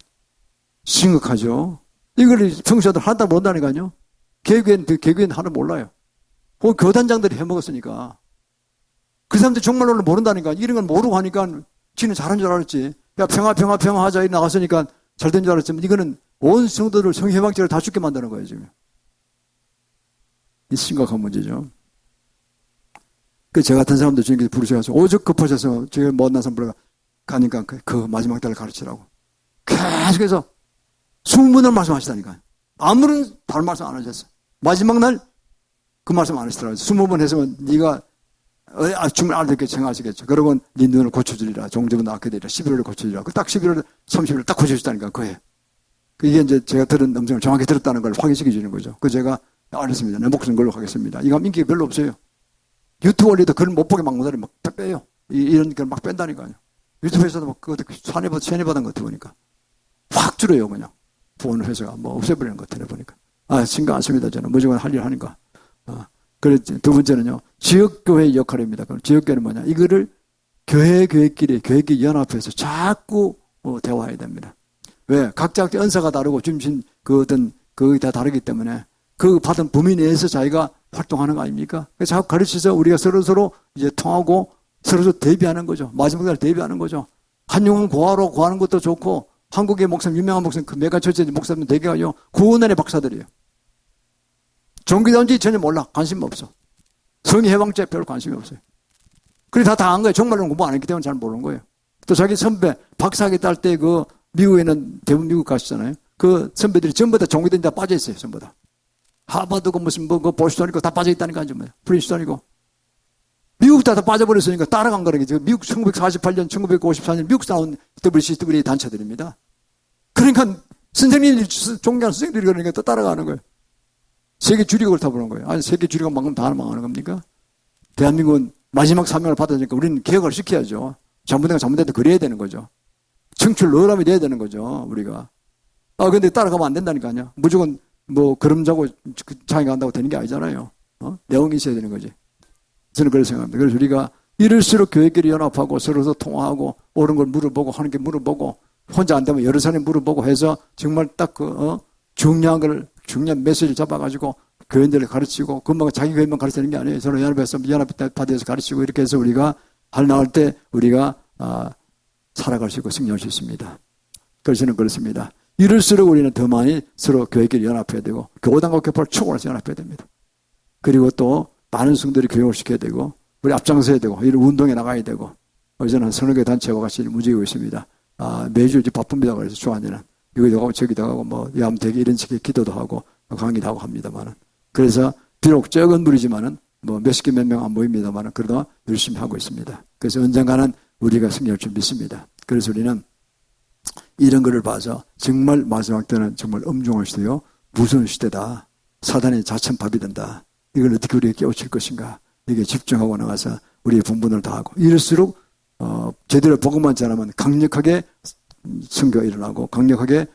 심각하죠. 이걸 평소에도 하나도 모른다니까요. 개교엔 하나 몰라요. 그 교단장들이 해먹었으니까. 그 사람들 정말로 모른다니까. 이런 건 모르고 하니까, 지는 잘한 줄 알았지. 야, 평화 하자. 이 나갔으니까 잘 된 줄 알았지만, 이거는 온 성도들 성해방죄를 다 죽게 만드는 거예요, 지금. 이 심각한 문제죠. 저 같은 사람들 주님께서 부르셔서 오죽 급하셔서 제가 못난 사람 가니까 그 마지막 때를 가르치라고. 계속해서 20번을 말씀하시다니까요. 아무런 다른 말씀 안 하셨어요. 마지막 날 그 말씀 안 하시더라고요. 20번 했으면 네가 정말 알겠게 생각하시겠죠. 그러면 네 눈을 고쳐주리라. 종접은 낫게 되리라. 11월에 고쳐주리라. 딱 11월 30일 딱 고쳐주시다니까, 그게. 이게 이제 제가 들은 음성을 정확히 들었다는 걸 확인시켜 주는 거죠. 제가 알았습니다. 내 목숨 걸로 하겠습니다. 이거 인기가 별로 없어요. 유튜브 올리도 그걸 못 보게 막 못하니 막 빼요. 이런 걸 막 뺀다니까요. 유튜브에서도 막 그것도 세뇌받은 것 같아 보니까. 확 줄여요, 그냥. 보는 회사가 없애버리는 것 같아 보니까. 신경 안 씁니다. 저는 무조건 할 일 하니까. 그래, 두 번째는요, 지역교회의 역할입니다. 그럼 지역교회는 뭐냐? 이거를 교회끼리 연합해서 자꾸 대화해야 됩니다. 왜? 각자 은사가 다르고 주신 그게 다 다르기 때문에 그 받은 범위 내에서 자기가 활동하는 거 아닙니까? 그래서 자꾸 가르쳐서 우리가 서로 이제 통하고 서로 대비하는 거죠. 마지막 날 대비하는 거죠. 한 영혼 고아로 구하는 것도 좋고, 한국의 목사님, 유명한 목사님, 그 메가처치 목사님 대개가요, 구원의 박사들이에요. 종교다운지 전혀 몰라. 관심 없어. 성해방죄 별로 관심이 없어요. 그래 다 당한 거예요. 정말로 공부 안 했기 때문에 잘 모르는 거예요. 또 자기 선배, 박사학위 딸 때 미국에는 대부분 미국 가시잖아요. 그 선배들이 전부 다 종교다운지 다 빠져 있어요. 전부 다. 하버드고 무슨 보스턴이고 다 빠져 있다니까, 전부. 프린스턴이고. 미국 다 빠져버렸으니까 따라간 거라는 게 미국 1948년, 1954년 미국 나온 WCW 단체들입니다. 그러니까 선생님이 존경하는 선생님들이 그러니까 또 따라가는 거예요. 세계 주류가 그렇다 보는 거예요. 아니, 세계 주류가 만큼 다 망하는 겁니까? 대한민국은 마지막 사명을 받으니까 우리는 개혁을 시켜야죠. 잘못돼도 그래야 되는 거죠. 청출 너람이 돼야 되는 거죠, 우리가. 근데 따라가면 안 된다니까요. 무조건 뭐 그림자고 장에 간다고 되는 게 아니잖아요. 내용이 있어야 되는 거지. 저는 그렇게 생각합니다. 그래서 우리가 이럴수록 교회끼리 연합하고 서로 통화하고 옳은 걸 물어보고 하는 게 물어보고 혼자 안 되면 여러 사람이 물어보고 해서 정말 딱 중요한 메시지를 잡아가지고 교인들을 가르치고 금방 자기 교인만 가르치는 게 아니에요. 서로 연합받아서 가르치고 이렇게 해서 우리가 나갈 때 우리가 살아갈 수 있고 승리할 수 있습니다. 그래서 저는 그렇습니다. 이럴수록 우리는 더 많이 서로 교회끼리 연합해야 되고 교단과 교파를 초월해서 연합해야 됩니다. 그리고 또 많은 성도들이 교육을 시켜야 되고 우리 앞장서야 되고 이런 운동에 나가야 되고 저는 서너 개 단체와 같이 움직이고 있습니다. 매주 이제 바쁩니다. 그래서 주한이는 여기도 가고 저기도 가고 뭐 야무되게 이런 식의 기도도 하고 강의도 하고 합니다만은 그래서 비록 적은 무리지만은 뭐 몇십 개 몇 명 안 모입니다만은 그래도 열심히 하고 있습니다. 그래서 언젠가는 우리가 승리할 줄 믿습니다. 그래서 우리는 이런 거를 봐서 정말 마지막 때는 정말 엄중한 시대요. 무서운 시대다. 사단의 자천밥이 된다. 이걸 어떻게 우리가 깨우칠 것인가. 이게 집중하고 나가서 우리의 분분을 다하고 이럴수록 제대로 복음만 전하면 강력하게 선교가 일어나고 강력하게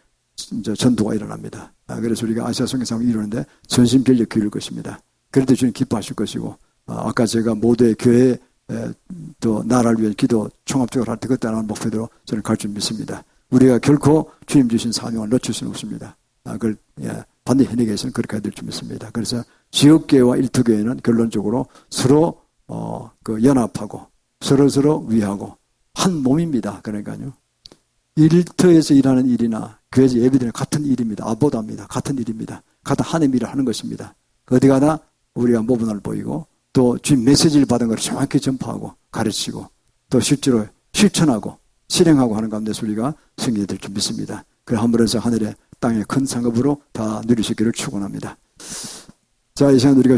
전도가 일어납니다. 그래서 우리가 아시아 선교사역을 이루는데 전심전력 기울일 것입니다. 그럴 때 주님 기뻐하실 것이고 아까 제가 모두의 교회 또 나라를 위한 기도 종합적으로 할 때 그때 하는 목표대로 저는 갈 줄 믿습니다. 우리가 결코 주님 주신 사명을 놓칠 수는 없습니다. 그걸 반드시 해내기 위해서는 그렇게 해야 될 줄 믿습니다. 그래서 지역교회와 일터교회는 결론적으로 서로 연합하고 서로 위하고 한 몸입니다. 그러니까요. 일터에서 일하는 일이나 교회에서 예배드리는 같은 일입니다. 아보다입니다. 같은 일입니다. 같은 하나님 일을 하는 것입니다. 어디 가나 우리가 모분을 보이고 또 주님 메시지를 받은 것을 정확히 전파하고 가르치고 또 실제로 실천하고 실행하고 하는 가운데서 우리가 승리될 줄 믿습니다. 그래 함으로써 하늘의 땅의 큰 상급으로 다 누리시기를 축원합니다. 자, 이 시간 우리가